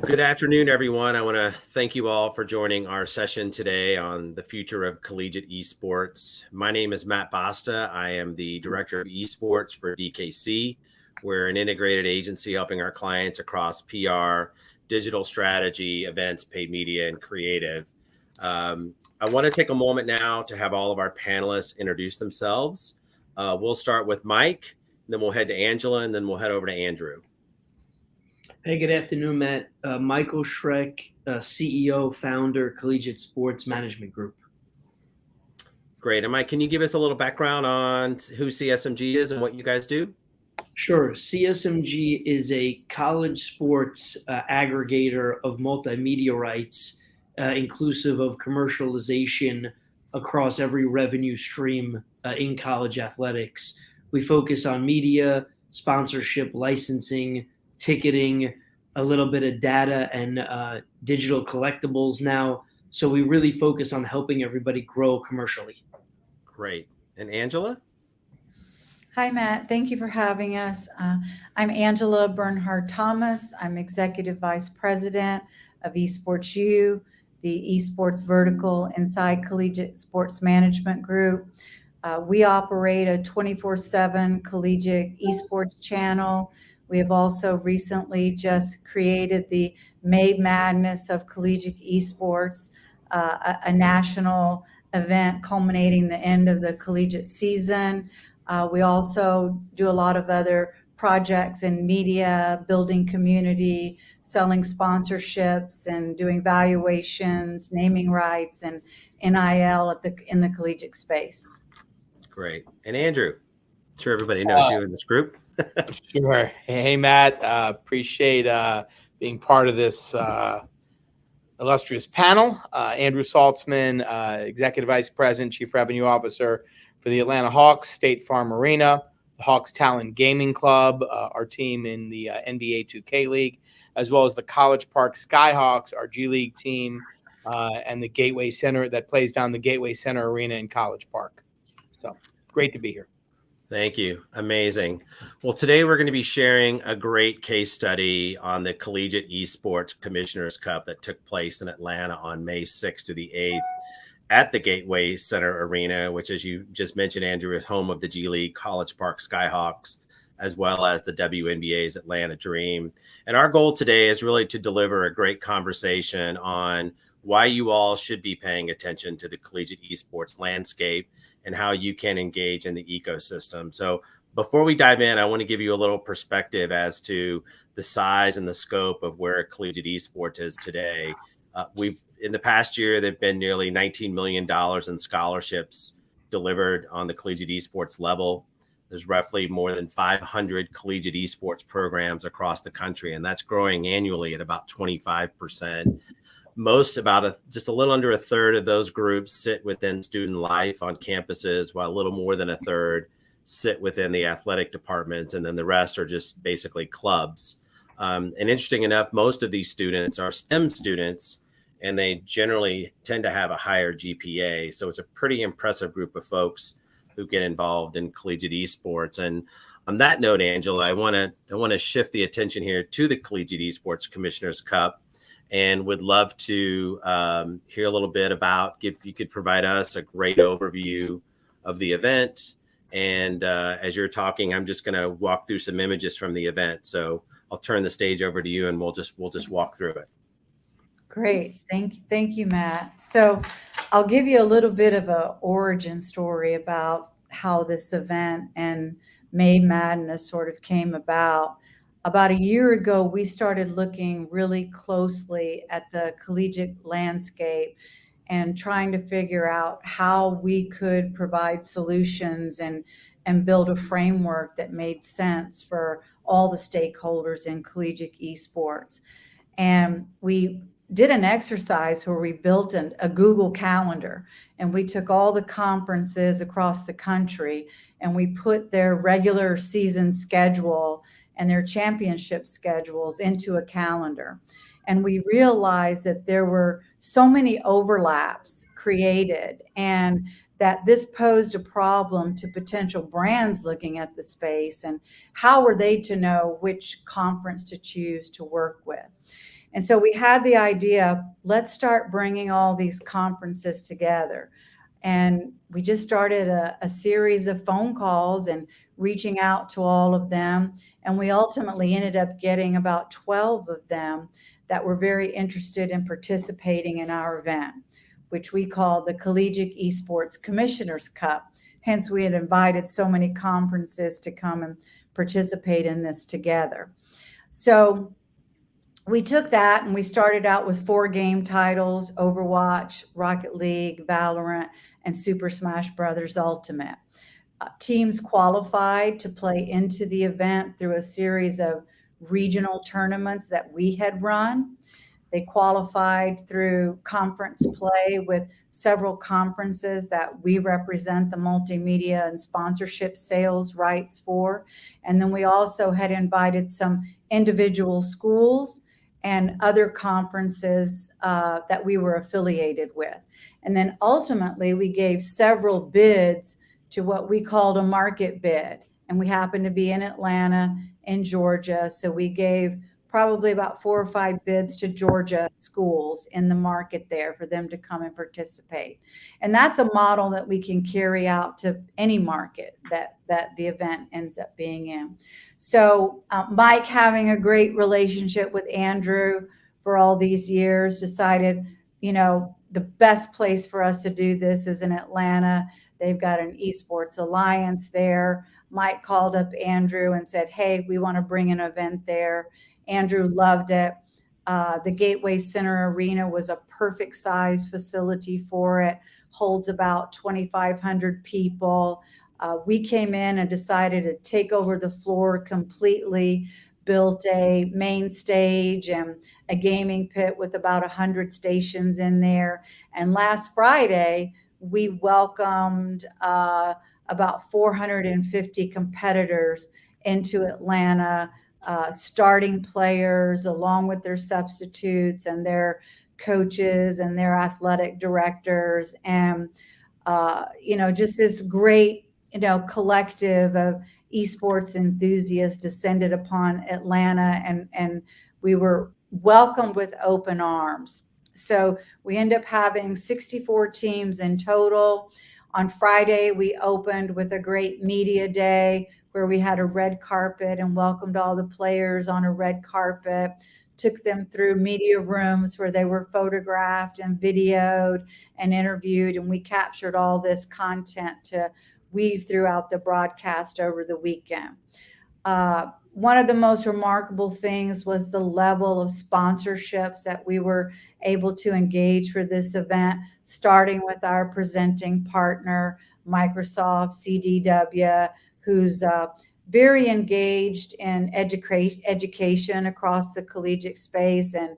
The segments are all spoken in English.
Good afternoon, everyone. I want to thank you all for joining our session today on the future of collegiate esports. My name is Matt Basta. I am the Director of Esports for DKC. We're an integrated agency helping our clients across PR, digital strategy, events, paid media, and creative. I want to take a moment now to have all of our panelists introduce themselves. We'll start with Mike, then we'll head to Angela, and then we'll head over to Andrew. Hey, good afternoon, Matt. Michael Schreck, CEO, founder, Collegiate Sports Management Group. Great. And Mike, can you give us a little background on who CSMG is and what you guys do? Sure. CSMG is a college sports aggregator of multimedia rights, inclusive of commercialization across every revenue stream in college athletics. We focus on media, sponsorship, licensing, ticketing, a little bit of data and digital collectibles now. So we really focus on helping everybody grow commercially. Great. And Angela? Hi, Matt. Thank you for having us. I'm Angela Bernhard-Thomas. I'm Executive Vice President of Esports U, the esports vertical inside Collegiate Sports Management Group. We operate a 24/7 collegiate esports channel. We have also recently just created the May Madness of Collegiate Esports, a national event culminating the end of the collegiate season. We also do a lot of other projects in media, building community, selling sponsorships, and doing valuations, naming rights, and NIL in the collegiate space. Great. And Andrew, I'm sure everybody knows you in this group. Sure. Hey, Matt. Appreciate being part of this illustrious panel. Andrew Saltzman, Executive Vice President, Chief Revenue Officer for the Atlanta Hawks, State Farm Arena, the Hawks Talent Gaming Club, our team in the NBA 2K League, as well as the College Park Skyhawks, our G League team, and the Gateway Center that plays down the Gateway Center Arena in College Park. So great to be here. Thank you. Amazing. Well, today we're going to be sharing a great case study on the Collegiate Esports Commissioners Cup that took place in Atlanta on May 6th to the 8th at the Gateway Center Arena, which, as you just mentioned, Andrew, is home of the G League, College Park Skyhawks, as well as the WNBA's Atlanta Dream. And our goal today is really to deliver a great conversation on why you all should be paying attention to the collegiate esports landscape and how you can engage in the ecosystem. So before we dive in, I want to give you a little perspective as to the size and the scope of where collegiate esports is today. In the past year, there've been nearly $19 million in scholarships delivered on the collegiate esports level. There's roughly more than 500 collegiate esports programs across the country, and that's growing annually at about 25%. Just a little under a third of those groups sit within student life on campuses, while a little more than a third sit within the athletic departments, and then the rest are just basically clubs. And interesting enough, most of these students are STEM students, and they generally tend to have a higher GPA. So it's a pretty impressive group of folks who get involved in collegiate esports. And on that note, Angela, I want to shift the attention here to the Collegiate Esports Commissioners Cup, and would love to hear a little bit about if you could provide us a great overview of the event. And as you're talking, I'm just going to walk through some images from the event. So I'll turn the stage over to you, and we'll just walk through it. Great. Thank you, Matt. So I'll give you a little bit of an origin story about how this event and May Madness sort of came about. About a year ago, we started looking really closely at the collegiate landscape and trying to figure out how we could provide solutions and build a framework that made sense for all the stakeholders in collegiate esports. And we did an exercise where we built a Google Calendar, and we took all the conferences across the country and we put their regular season schedule and their championship schedules into a calendar. And we realized that there were so many overlaps created, and that this posed a problem to potential brands looking at the space and how were they to know which conference to choose to work with. And so we had the idea, let's start bringing all these conferences together. And we just started a series of phone calls and reaching out to all of them. And we ultimately ended up getting about 12 of them that were very interested in participating in our event, which we call the Collegiate Esports Commissioners Cup. Hence, we had invited so many conferences to come and participate in this together. So we took that and we started out with 4 game titles: Overwatch, Rocket League, Valorant, and Super Smash Bros. Ultimate. Teams qualified to play into the event through a series of regional tournaments that we had run. They qualified through conference play with several conferences that we represent the multimedia and sponsorship sales rights for. And then we also had invited some individual schools and other conferences that we were affiliated with. And then ultimately, we gave several bids to what we called a market bid. And we happened to be in Atlanta, in Georgia. So we gave probably about 4 or 5 bids to Georgia schools in the market there for them to come and participate. And that's a model that we can carry out to any market that the event ends up being in. So Mike, having a great relationship with Andrew for all these years, decided, the best place for us to do this is in Atlanta. They've got an esports alliance there. Mike called up Andrew and said, hey, we want to bring an event there. Andrew loved it. The Gateway Center Arena was a perfect size facility for it, holds about 2,500 people. We came in and decided to take over the floor completely, built a main stage and a gaming pit with about 100 stations in there. And last Friday, we welcomed about 450 competitors into Atlanta, starting players along with their substitutes and their coaches and their athletic directors. And, just this great, collective of esports enthusiasts descended upon Atlanta, and we were welcomed with open arms. So we end up having 64 teams in total. On Friday, we opened with a great media day where we had a red carpet and welcomed all the players on a red carpet, took them through media rooms where they were photographed and videoed and interviewed. And we captured all this content to weave throughout the broadcast over the weekend. One of the most remarkable things was the level of sponsorships that we were able to engage for this event, starting with our presenting partner, Microsoft CDW, who's very engaged in education across the collegiate space. And,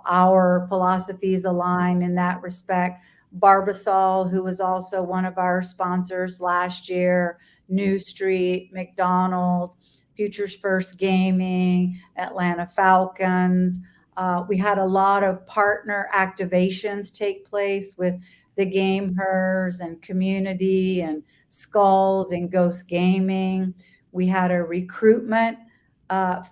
our philosophies align in that respect. Barbasol, who was also one of our sponsors last year, New Street, McDonald's, Futures First Gaming, Atlanta Falcons. We had a lot of partner activations take place with the Gamers and Community and Skulls and Ghost Gaming. We had a recruitment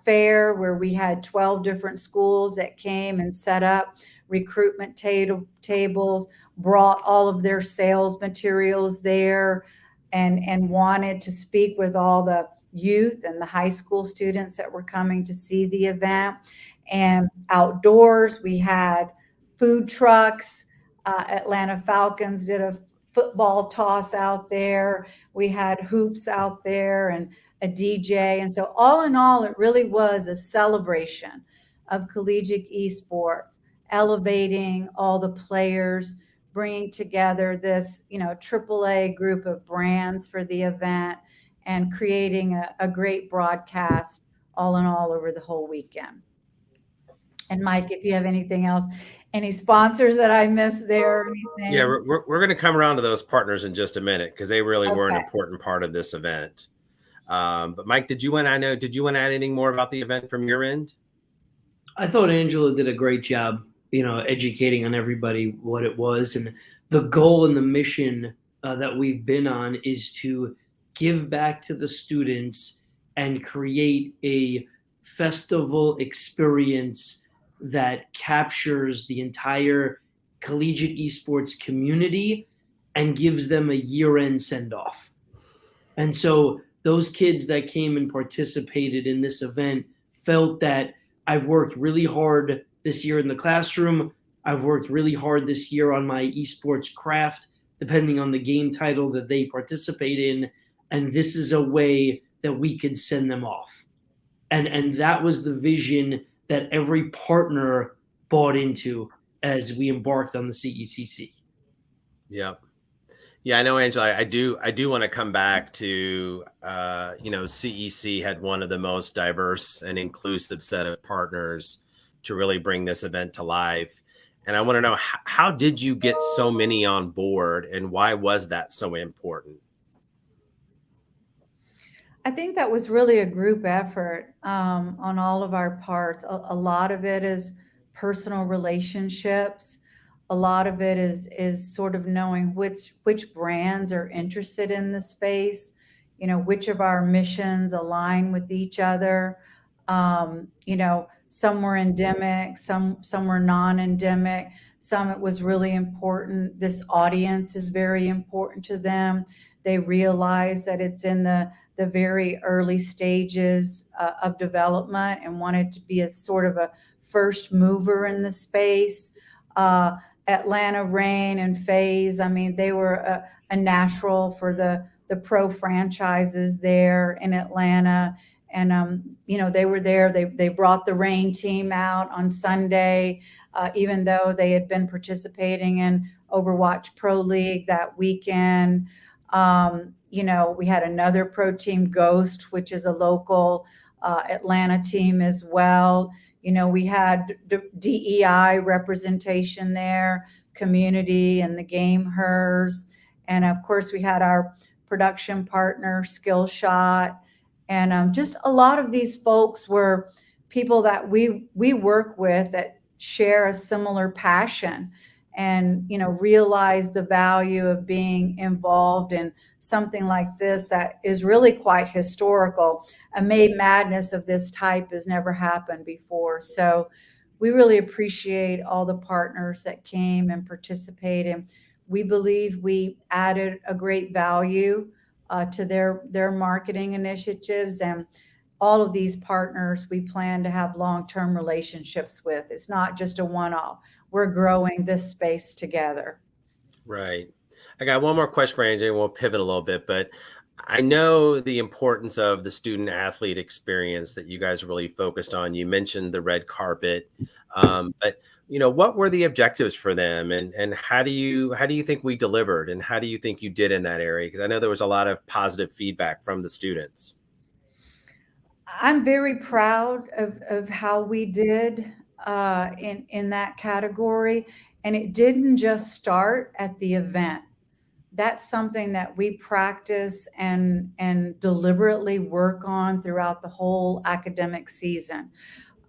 fair where we had 12 different schools that came and set up recruitment tables, brought all of their sales materials there, and wanted to speak with all the youth and the high school students that were coming to see the event. And outdoors, we had food trucks. Atlanta Falcons did a football toss out there. We had hoops out there and a DJ. And so all in all, it really was a celebration of collegiate esports, elevating all the players, bringing together this, AAA group of brands for the event, and creating a great broadcast all in all over the whole weekend. And Mike, if you have anything else, any sponsors that I missed there or anything? Yeah, we're going to come around to those partners in just a minute because they really were an important part of this event. But Mike, did you want to add anything more about the event from your end? I thought Angela did a great job, educating on everybody what it was. And the goal and the mission that we've been on is to give back to the students and create a festival experience that captures the entire collegiate esports community and gives them a year-end send-off. And so those kids that came and participated in this event felt that I've worked really hard this year in the classroom. I've worked really hard this year on my esports craft, depending on the game title that they participate in. And this is a way that we could send them off. And that was the vision that every partner bought into as we embarked on the CECC. Yeah. Yeah, I know, Angela. I do want to come back to, CEC had one of the most diverse and inclusive set of partners to really bring this event to life. And I want to know, how did you get so many on board, and why was that so important? I think that was really a group effort on all of our parts. A lot of it is personal relationships. A lot of it is sort of knowing which brands are interested in the space, which of our missions align with each other. Some were endemic, some were non-endemic. Some it was really important. This audience is very important to them. They realize that it's in the very early stages of development and wanted to be a sort of a first mover in the space. Atlanta Reign and FaZe, I mean, they were a natural for the pro franchises there in Atlanta. And, they were there. They brought the Reign team out on Sunday, even though they had been participating in Overwatch Pro League that weekend. We had another pro team, Ghost, which is a local Atlanta team as well. We had DEI representation there, community and the game hers. And of course, we had our production partner, Skillshot. And just a lot of these folks were people that we work with that share a similar passion and, realize the value of being involved in something like this that is really quite historical. A May Madness of this type has never happened before. So we really appreciate all the partners that came and participated. We believe we added a great value to their marketing initiatives, and all of these partners we plan to have long-term relationships with. It's not just a one-off. We're growing this space together. Right. I got one more question for Angie, and we'll pivot a little bit, but I know the importance of the student athlete experience that you guys really focused on. You mentioned the red carpet, but what were the objectives for them, and how do you think we delivered, and how do you think you did in that area? Because I know there was a lot of positive feedback from the students. I'm very proud of how we did in that category, and it didn't just start at the event. That's something that we practice and deliberately work on throughout the whole academic season.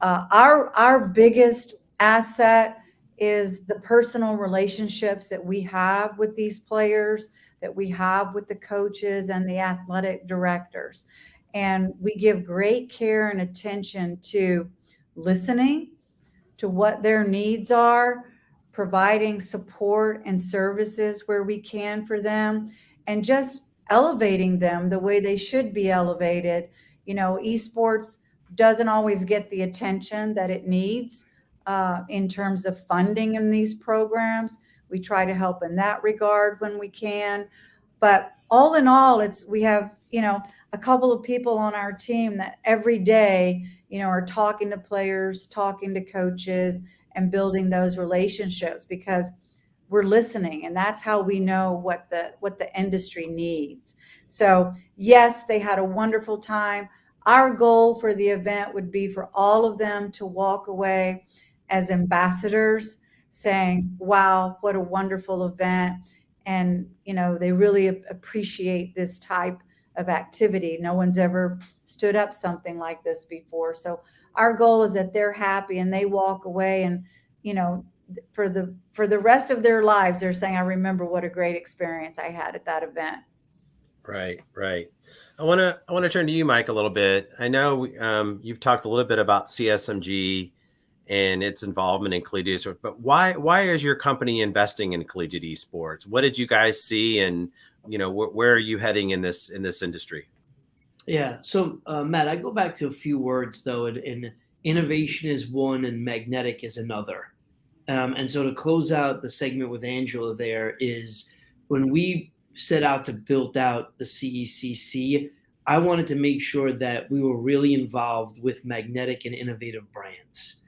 Our biggest asset is the personal relationships that we have with these players, that we have with the coaches and the athletic directors. And we give great care and attention to listening to what their needs are, providing support and services where we can for them, and just elevating them the way they should be elevated. Esports doesn't always get the attention that it needs in terms of funding in these programs. We try to help in that regard when we can. But all in all, we have, a couple of people on our team that every day, are talking to players, talking to coaches, and building those relationships, because we're listening, and that's how we know what the industry needs. So yes, they had a wonderful time. Our goal for the event would be for all of them to walk away as ambassadors, saying, wow, what a wonderful event. And, they really appreciate this type of activity. No one's ever stood up something like this before. So our goal is that they're happy and they walk away, and, for the rest of their lives, they're saying, I remember what a great experience I had at that event. Right. I want to turn to you, Mike, a little bit. I know you've talked a little bit about CSMG and its involvement in collegiate esports. But why is your company investing in collegiate esports? What did you guys see, and where are you heading in this industry? Yeah. So, Matt, I go back to a few words though, and innovation is one, and magnetic is another. And so, to close out the segment with Angela, there is when we set out to build out the CECC, I wanted to make sure that we were really involved with magnetic and innovative brands.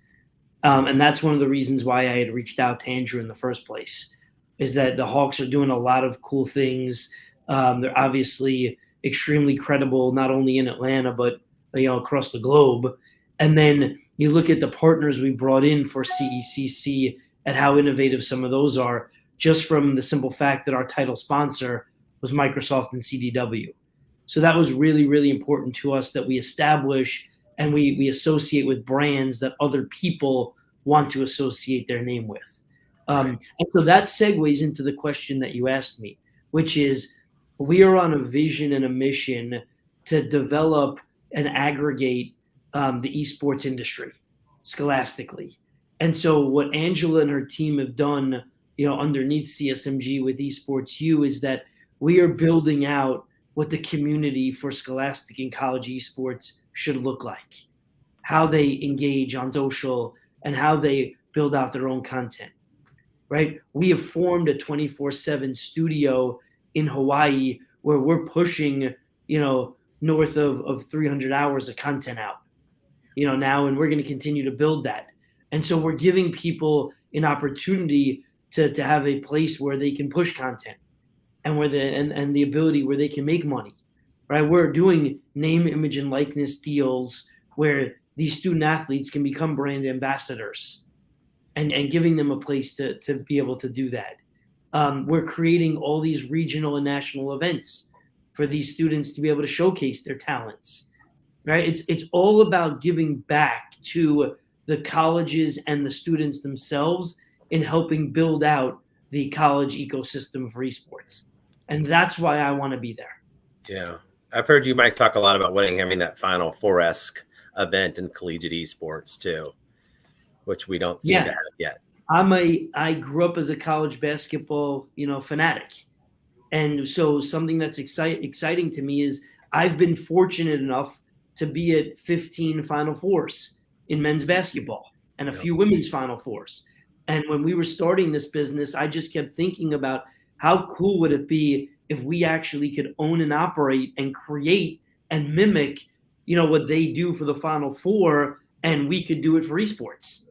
And that's one of the reasons why I had reached out to Andrew in the first place, is that the Hawks are doing a lot of cool things. They're obviously extremely credible, not only in Atlanta, but across the globe. And then you look at the partners we brought in for CECC and how innovative some of those are, just from the simple fact that our title sponsor was Microsoft and CDW. So that was really, really important to us, that we establish and we associate with brands that other people want to associate their name with. And so that segues into the question that you asked me, which is, we are on a vision and a mission to develop and aggregate the esports industry scholastically. And so what Angela and her team have done, underneath CSMG with Esports U, is that we are building out what the community for scholastic and college esports should look like, how they engage on social, and how they build out their own content, right? We have formed a 24/7 studio in Hawaii where we're pushing, north of 300 hours of content out, now, and we're going to continue to build that. And so we're giving people an opportunity to have a place where they can push content, and where and the ability where they can make money, right? We're doing name, image, and likeness deals where these student athletes can become brand ambassadors, and giving them a place to be able to do that. We're creating all these regional and national events for these students to be able to showcase their talents, right? It's all about giving back to the colleges and the students themselves in helping build out the college ecosystem for esports. And that's why I want to be there. Yeah. I've heard you, Mike, talk a lot about having that Final Four-esque event in collegiate esports too, which we don't seem to have yet. I grew up as a college basketball, fanatic. And so something that's exciting to me is I've been fortunate enough to be at 15 Final Fours in men's basketball and a few women's Final Fours. And when we were starting this business, I just kept thinking about how cool would it be if we actually could own and operate and create and mimic, what they do for the Final Four, and we could do it for esports.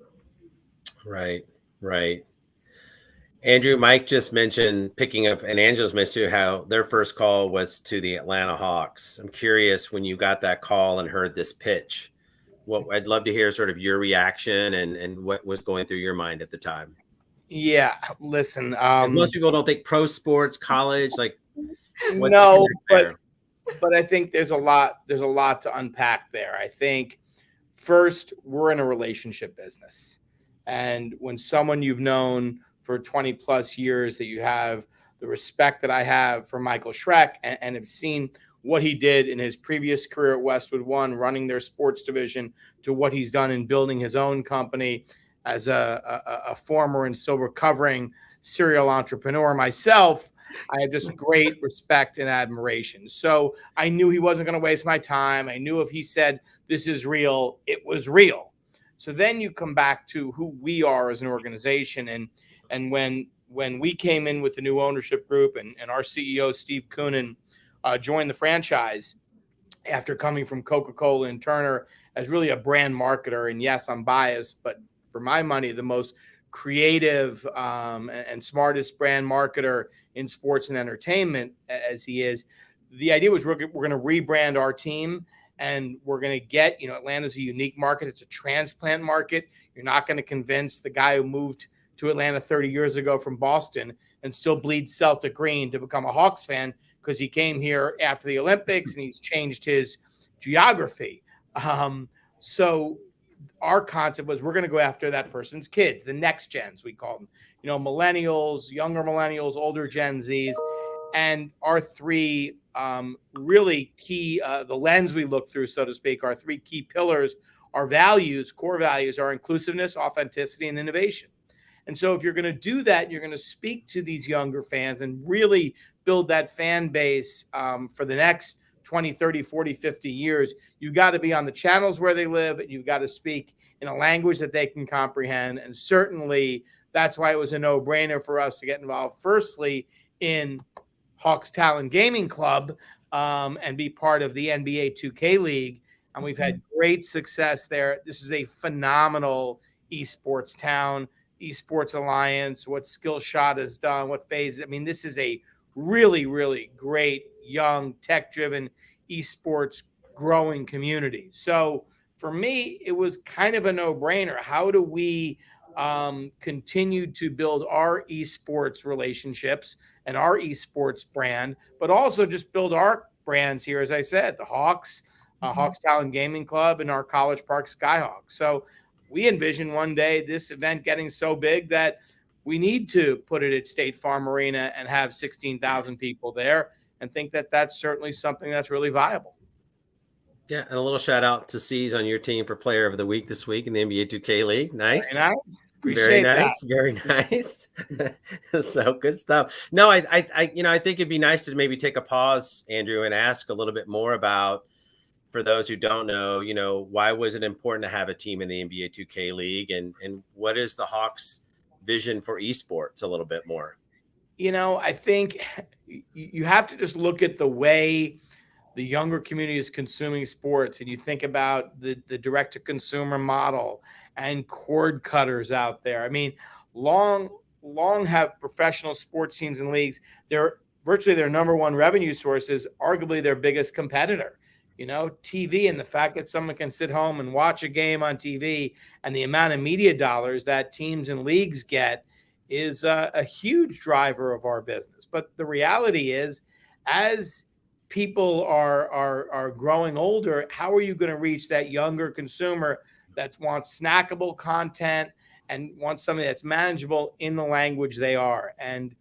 Right. Andrew, Mike just mentioned picking up, and Angela's mentioned how their first call was to the Atlanta Hawks. I'm curious, when you got that call and heard this pitch, I'd love to hear sort of your reaction and what was going through your mind at the time. Yeah, listen. Most people don't think pro sports, college, no, but I think there's a lot to unpack there. I think first, we're in a relationship business, and when someone you've known for 20 plus years, that you have the respect that I have for Michael Schreck, and have seen what he did in his previous career at Westwood One, running their sports division, to what he's done in building his own company as a former and still recovering serial entrepreneur myself. I have just great respect and admiration. So I knew he wasn't going to waste my time. I knew if he said this is real, it was real. So then you come back to who we are as an organization. And when we came in with the new ownership group, and our CEO, Steve Koonin, joined the franchise after coming from Coca-Cola and Turner as really a brand marketer. And yes, I'm biased, but for my money, the most creative and smartest brand marketer in sports and entertainment as he is. The idea was we're going to rebrand our team, and we're going to get, Atlanta's a unique market. It's a transplant market. You're not going to convince the guy who moved to Atlanta 30 years ago from Boston and still bleeds Celtic green to become a Hawks fan, because he came here after the Olympics and he's changed his geography. So our concept was, we're going to go after that person's kids, the next gens, we call them, millennials, younger millennials, older Gen Zs. And our three really key, the lens we look through, so to speak, our three key pillars our values, core values, are inclusiveness, authenticity, and innovation. And so if you're going to do that, you're going to speak to these younger fans and really build that fan base for the next 20, 30, 40, 50 years. You've got to be on the channels where they live, and you've got to speak in a language that they can comprehend. And certainly that's why it was a no-brainer for us to get involved, firstly, in Hawks Talent Gaming Club and be part of the NBA 2K League. And we've had great success there. This is a phenomenal esports town. Esports Alliance, what Skillshot has done, what FaZe. I mean, this is a really, really great, young, tech-driven esports growing community. So for me, it was kind of a no-brainer. How do we continue to build our esports relationships and our esports brand, but also just build our brands here, as I said, the Hawks, Hawks Talent Gaming Club, and our College Park Skyhawks. So we envision one day this event getting so big that we need to put it at State Farm Arena and have 16,000 people there, and think that that's certainly something that's really viable. Yeah, and a little shout out to C's on your team for Player of the Week this week in the NBA 2K League. Nice. Very nice. Very nice. Very nice. So good stuff. No, I think it'd be nice to maybe take a pause, Andrew, and ask a little bit more about, for those who don't know, why was it important to have a team in the NBA 2K League, and what is the Hawks' vision for esports a little bit more? I think you have to just look at the way the younger community is consuming sports, and you think about the direct-to-consumer model and cord cutters out there. I mean, long have professional sports teams and leagues, they're virtually their number one revenue source is arguably their biggest competitor. TV, and the fact that someone can sit home and watch a game on TV, and the amount of media dollars that teams and leagues get is a huge driver of our business. But the reality is, as people are growing older, how are you going to reach that younger consumer that wants snackable content and wants something that's manageable in the language they are? And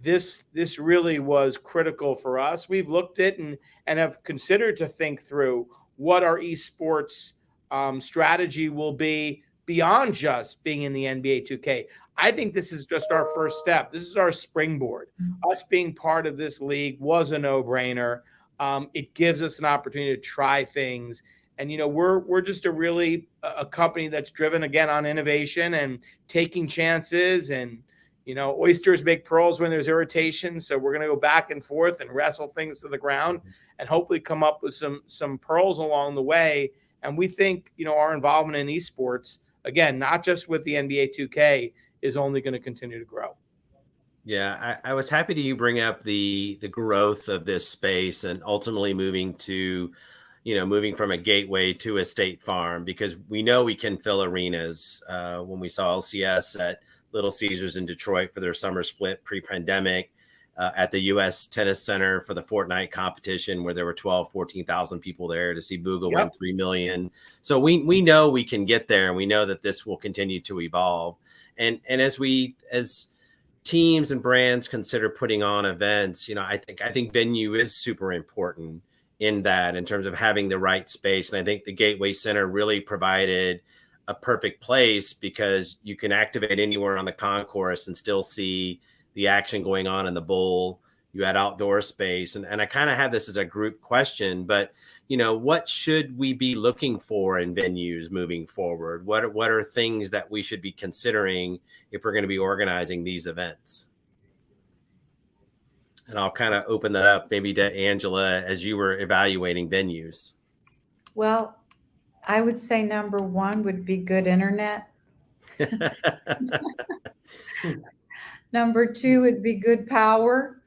this really was critical for us. We've looked at and have considered to think through what our esports strategy will be beyond just being in the NBA 2K. I think this is just our first step. This is our springboard. Us being part of this league was a no-brainer. It gives us an opportunity to try things. And, we're just a company that's driven, again, on innovation and taking chances. And, oysters make pearls when there's irritation. So we're going to go back and forth and wrestle things to the ground and hopefully come up with some pearls along the way. And we think, our involvement in esports, again, not just with the NBA 2K, is only going to continue to grow. Yeah, I was happy to bring up the growth of this space and ultimately moving from a Gateway to a State Farm, because we know we can fill arenas. When we saw LCS at Little Caesars in Detroit for their summer split pre-pandemic, at the U.S. Tennis Center for the Fortnite competition, where there were 14,000 people there to see Booga win 3 million. So we know we can get there, and we know that this will continue to evolve. And as teams and brands consider putting on events, I think venue is super important in terms of having the right space. And I think the Gateway Center really provided a perfect place, because you can activate anywhere on the concourse and still see the action going on in the bowl. You had outdoor space. And I kind of had this as a group question, but what should we be looking for in venues moving forward? What are things that we should be considering if we're going to be organizing these events? And I'll kind of open that up maybe to Angela as you were evaluating venues. Well, I would say number one would be good internet. Number two would be good power.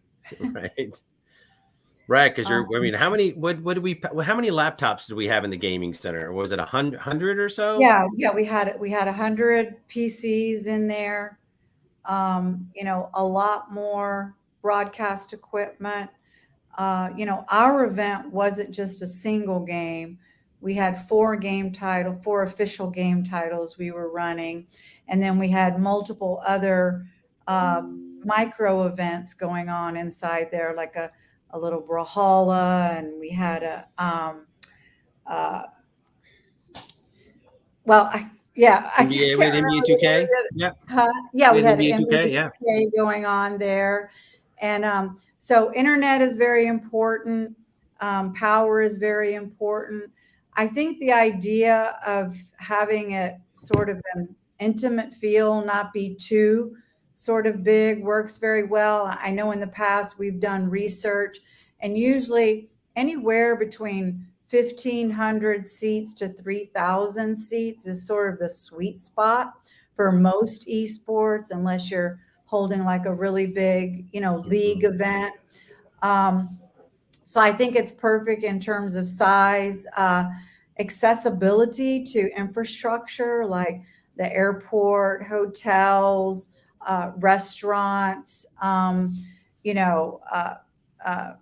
Right, because how many laptops did we have in the gaming center? Was it 100 or so? Yeah, we had 100 PCs in there. A lot more broadcast equipment. Our event wasn't just a single game. We had 4 official game titles we were running, and then we had multiple other micro events going on inside there, like a little Brawlhalla, and we had well, I NBA can't with remember NBA the 2K. area. Yeah. Yeah, we With had NBA NBA 2K. Yeah. 2K going on there. And so internet is very important. Power is very important. I think the idea of having it sort of an intimate feel, not be too sort of big, works very well. I know in the past we've done research, and usually anywhere between 1,500 seats to 3,000 seats is sort of the sweet spot for most esports, unless you're holding like a really big, league event. So I think it's perfect in terms of size, accessibility to infrastructure like the airport, hotels, restaurants, you know, uh, uh,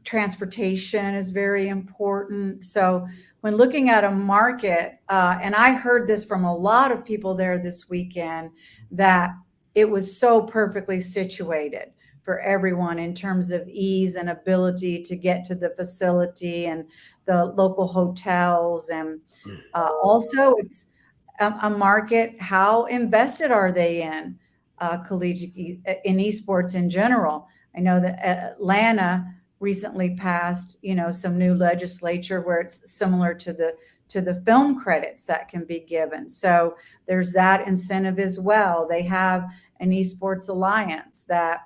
transportation is very important. So when looking at a market, and I heard this from a lot of people there this weekend, that it was so perfectly situated for everyone in terms of ease and ability to get to the facility and the local hotels. And also it's a market. How invested are they in in esports in general? I know that Atlanta recently passed, some new legislature where it's similar to the film credits that can be given. So there's that incentive as well. They have an esports alliance that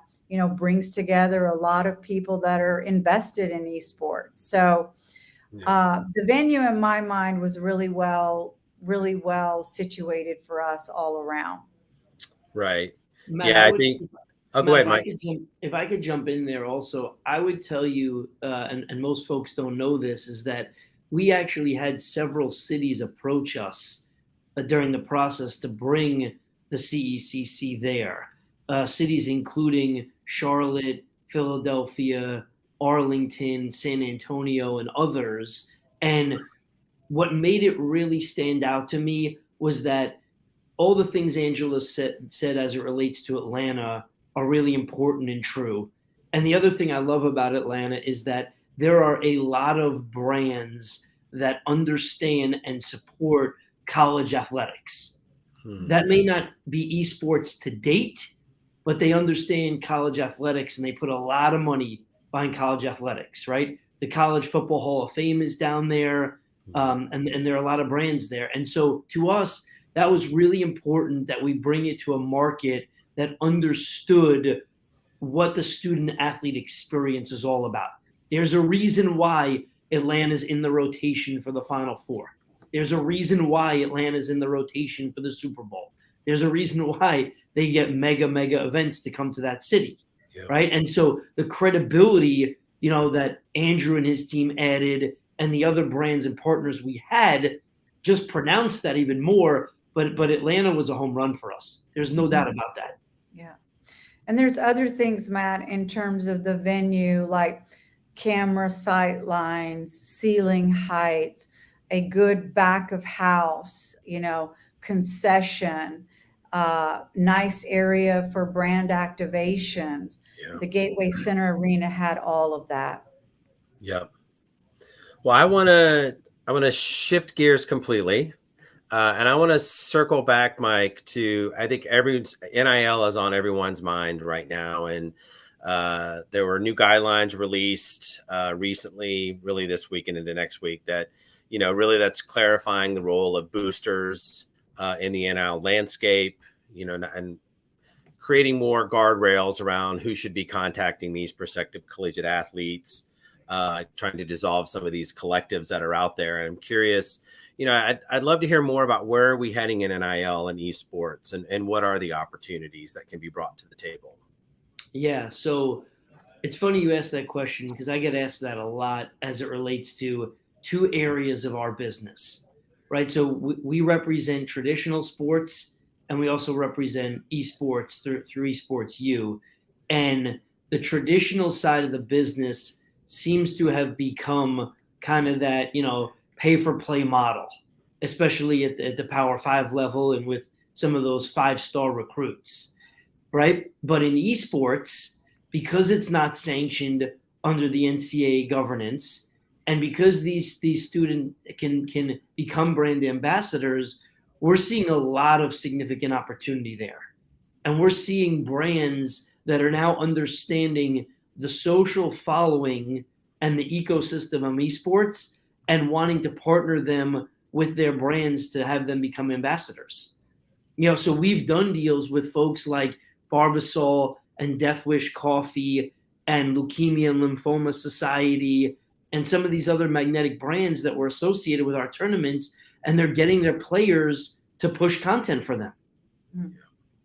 brings together a lot of people that are invested in esports. So the venue in my mind was really well situated for us all around. Right. Matt, Yeah, I think. Oh, go Matt, ahead, Mike. if I could jump in there also, I would tell you, and most folks don't know this, is that we actually had several cities approach us during the process to bring the CECC there. Cities including Charlotte, Philadelphia, Arlington, San Antonio, and others. And what made it really stand out to me was that all the things Angela said as it relates to Atlanta are really important and true. And the other thing I love about Atlanta is that there are a lot of brands that understand and support college athletics. That may not be esports to date, but they understand college athletics and they put a lot of money behind college athletics, right? The College Football Hall of Fame is down there, and there are a lot of brands there. And so to us, that was really important that we bring it to a market that understood what the student athlete experience is all about. There's a reason why Atlanta's in the rotation for the Final Four. There's a reason why Atlanta's in the rotation for the Super Bowl. There's a reason why they get mega events to come to that city, right? And so the credibility, that Andrew and his team added and the other brands and partners we had just pronounced that even more. But Atlanta was a home run for us. There's no doubt about that. Yeah. And there's other things, Matt, in terms of the venue, like camera sight lines, ceiling heights, a good back of house, concession, nice area for brand activations. The Gateway Center Arena had all of that. Yep. Well, I want to shift gears completely. And I want to circle back, Mike, to I think NIL is on everyone's mind right now. And there were new guidelines released recently, really this week and into next week, that, really that's clarifying the role of boosters in the NIL landscape, and creating more guardrails around who should be contacting these prospective collegiate athletes, trying to dissolve some of these collectives that are out there. And I'm curious, I'd love to hear more about where are we heading in NIL and esports, and what are the opportunities that can be brought to the table? Yeah, so it's funny you asked that question because I get asked that a lot as it relates to two areas of our business, right? So we represent traditional sports and we also represent esports through Esports U. And the traditional side of the business seems to have become kind of that, pay for play model, especially at the Power 5 level and with some of those 5-star recruits, right? But in esports, because it's not sanctioned under the NCAA governance, and because these students can become brand ambassadors, we're seeing a lot of significant opportunity there. And we're seeing brands that are now understanding the social following and the ecosystem of esports and wanting to partner them with their brands to have them become ambassadors. So we've done deals with folks like Barbasol and Death Wish Coffee and Leukemia and Lymphoma Society and some of these other magnetic brands that were associated with our tournaments, and they're getting their players to push content for them.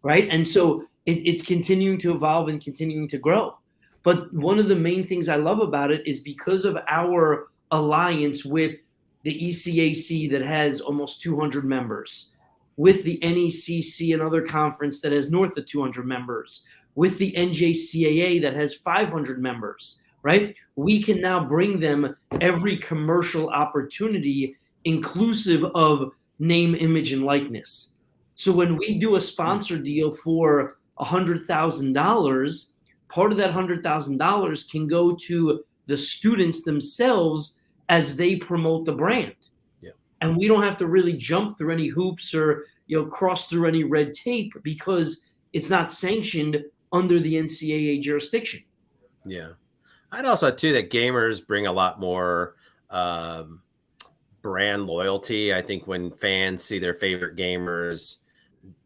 Right? And so it's continuing to evolve and continuing to grow. But one of the main things I love about it is because of our alliance with the ECAC that has almost 200 members, with the NECC, another conference that has north of 200 members, with the NJCAA that has 500 members, right? We can now bring them every commercial opportunity inclusive of name, image, and likeness. So when we do a sponsor deal for $100,000, part of that $100,000 can go to the students themselves as they promote the brand. Yeah. And we don't have to really jump through any hoops or cross through any red tape because it's not sanctioned under the NCAA jurisdiction. Yeah. I'd also too that gamers bring a lot more brand loyalty. I think when fans see their favorite gamers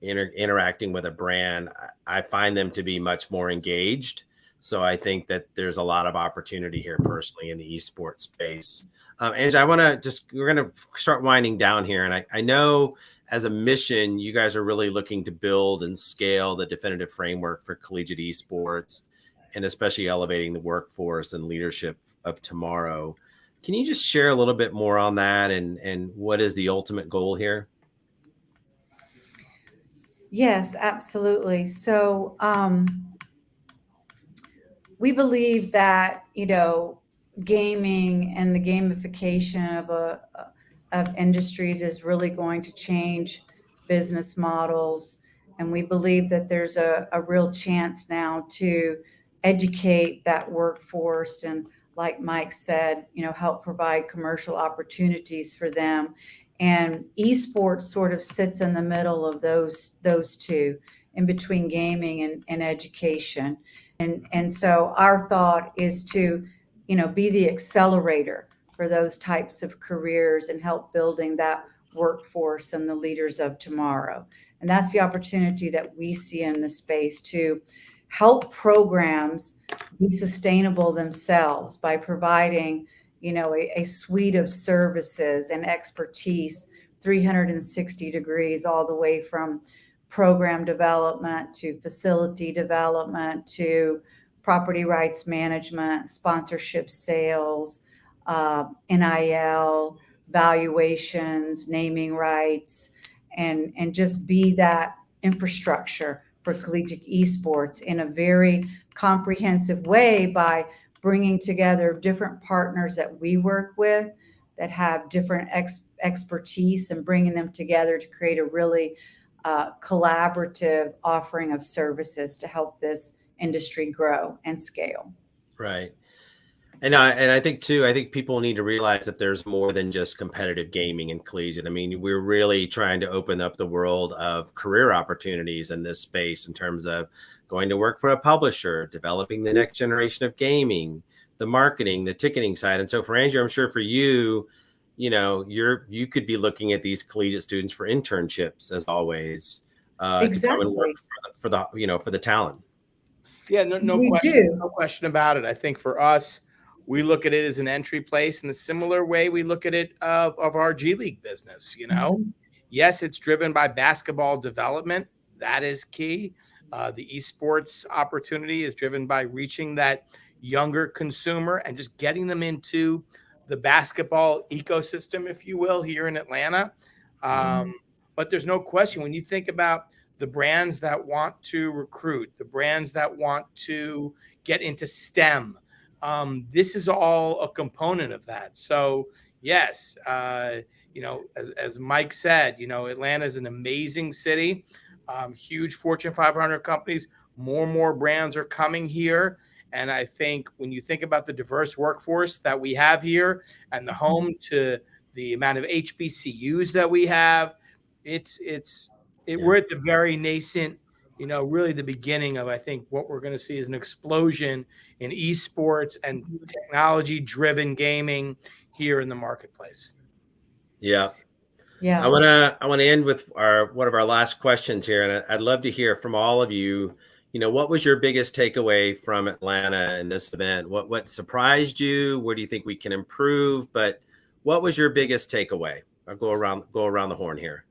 interacting with a brand, I find them to be much more engaged. So I think that there's a lot of opportunity here personally in the esports space. Angie, we're going to start winding down here. And I know as a mission, you guys are really looking to build and scale the definitive framework for collegiate esports, and especially elevating the workforce and leadership of tomorrow. Can you just share a little bit more on that and what is the ultimate goal here? Yes, absolutely. So we believe that, gaming and the gamification of industries is really going to change business models. And we believe that there's a real chance now to educate that workforce and, like Mike said, help provide commercial opportunities for them. And esports sort of sits in the middle of those two, in between gaming and education. And so our thought is to, be the accelerator for those types of careers and help building that workforce and the leaders of tomorrow. And that's the opportunity that we see in the space to help programs be sustainable themselves by providing, a suite of services and expertise 360 degrees, all the way from program development to facility development to property rights management, sponsorship sales, NIL, valuations, naming rights, and just be that infrastructure for collegiate esports in a very comprehensive way by bringing together different partners that we work with that have different expertise and bringing them together to create a really collaborative offering of services to help this industry grow and scale. Right. And I think too, I think people need to realize that there's more than just competitive gaming and collegiate. I mean, we're really trying to open up the world of career opportunities in this space in terms of going to work for a publisher, developing the next generation of gaming, the marketing, the ticketing side. And so for Andrew, I'm sure for you, you could be looking at these collegiate students for internships as always, Exactly. to come and work for the talent. Yeah, no question about it. I think for us, we look at it as an entry place in the similar way we look at it of our G League business. Mm-hmm. Yes, it's driven by basketball development. That is key. The esports opportunity is driven by reaching that younger consumer and just getting them into the basketball ecosystem, if you will, here in Atlanta. But there's no question when you think about the brands that want to recruit, the brands that want to get into STEM, this is all a component of that. So yes, as Mike said, Atlanta is an amazing city, huge Fortune 500 companies, more and more brands are coming here. And I think when you think about the diverse workforce that we have here and the home to the amount of HBCUs that we have, we're at the very nascent, really the beginning of, I think, what we're going to see is an explosion in esports and technology-driven gaming here in the marketplace. Yeah. Yeah. I want to end with one of our last questions here, and I'd love to hear from all of you. What was your biggest takeaway from Atlanta in this event? What surprised you? Where do you think we can improve? But what was your biggest takeaway? I'll go around the horn here.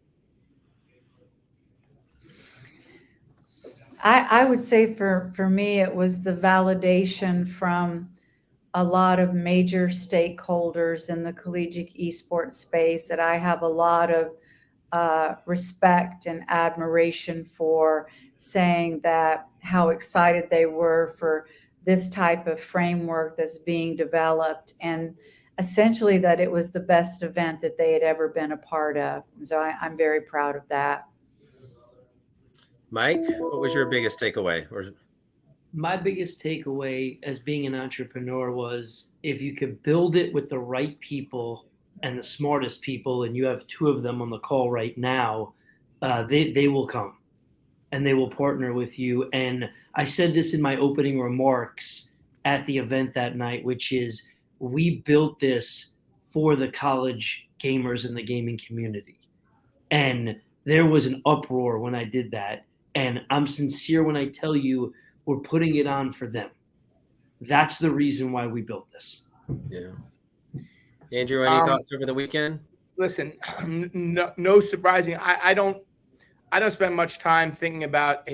I would say for me, it was the validation from a lot of major stakeholders in the collegiate esports space that I have a lot of respect and admiration for, saying that how excited they were for this type of framework that's being developed, and essentially that it was the best event that they had ever been a part of. So I'm very proud of that. Mike, what was your biggest takeaway? My biggest takeaway as being an entrepreneur was, if you could build it with the right people and the smartest people, and you have two of them on the call right now, they will come and they will partner with you. And I said this in my opening remarks at the event that night, which is, we built this for the college gamers in the gaming community. And there was an uproar when I did that. And I'm sincere when I tell you, we're putting it on for them. That's the reason why we built this. Yeah. Andrew, any thoughts over the weekend? Listen, no surprising. I don't spend much time thinking about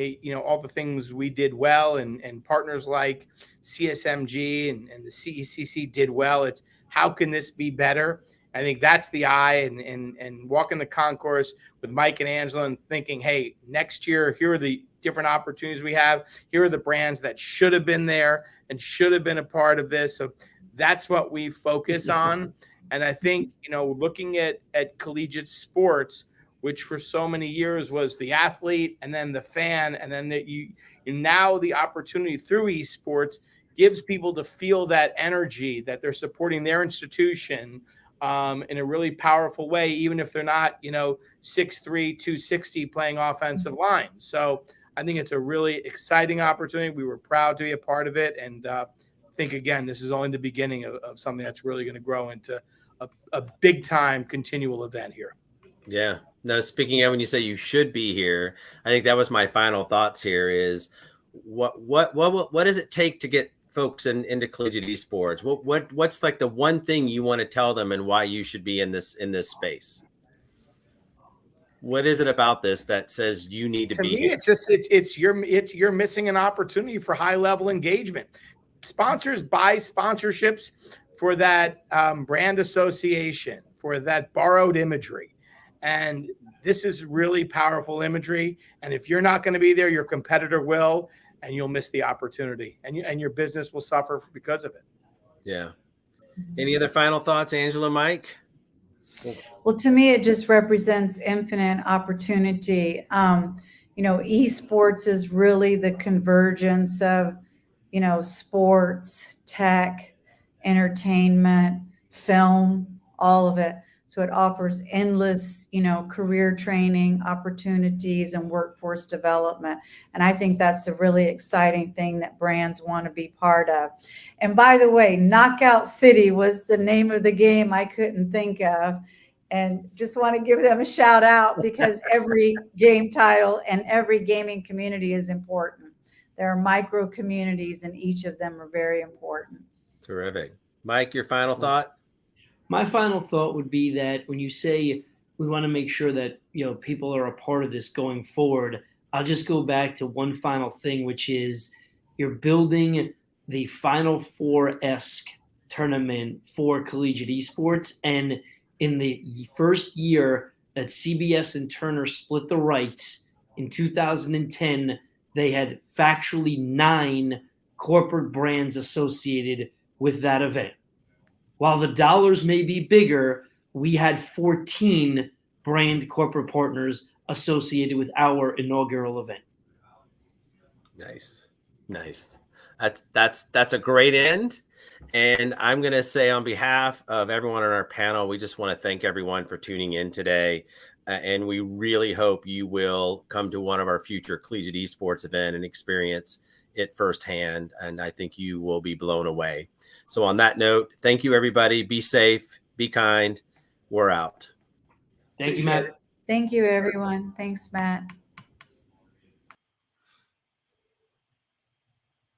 all the things we did well, and partners like CSMG and the CECC did well. It's how can this be better? I think that's the eye, and walking the concourse with Mike and Angela and thinking, hey, next year, here are the different opportunities we have. Here are the brands that should have been there and should have been a part of this. So that's what we focus on. And I think, looking at collegiate sports, which for so many years was the athlete and then the fan, and then now the opportunity through esports gives people to feel that energy that they're supporting their institution in a really powerful way, even if they're not, 6'3", 260 playing offensive line. So I think it's a really exciting opportunity. We were proud to be a part of it. And think, again, this is only the beginning of something that's really going to grow into a big time continual event here. Yeah. No, speaking of, when you say you should be here, I think that was my final thoughts here is what does it take to get folks into collegiate esports? What's like the one thing you want to tell them and why you should be in this space? What is it about this that says you need to be me, here? It's just you're missing an opportunity for high level engagement. Sponsors buy sponsorships for that brand association, for that borrowed imagery, and this is really powerful imagery. And if you're not going to be there, your competitor will, and you'll miss the opportunity, and your business will suffer because of it. Yeah. Any other final thoughts, Angela, Mike? Well, to me, it just represents infinite opportunity. Esports is really the convergence of, sports, tech, entertainment, film, all of it. So it offers endless, career training opportunities and workforce development. And I think that's the really exciting thing that brands want to be part of. And by the way, Knockout City was the name of the game I couldn't think of. And just want to give them a shout out, because every game title and every gaming community is important. There are micro communities, and each of them are very important. Terrific. Mike, your final thought? My final thought would be that when you say we want to make sure that people are a part of this going forward, I'll just go back to one final thing, which is you're building the Final Four-esque tournament for collegiate esports. And in the first year that CBS and Turner split the rights in 2010, they had factually 9 corporate brands associated with that event. While the dollars may be bigger, we had 14 brand corporate partners associated with our inaugural event. Nice. That's a great end. And I'm going to say, on behalf of everyone on our panel, we just want to thank everyone for tuning in today. And we really hope you will come to one of our future collegiate esports event and experience it firsthand. And I think you will be blown away. So on that note, thank you, everybody. Be safe, be kind. We're out. Thank you, Matt. Thank you, everyone. Thanks, Matt.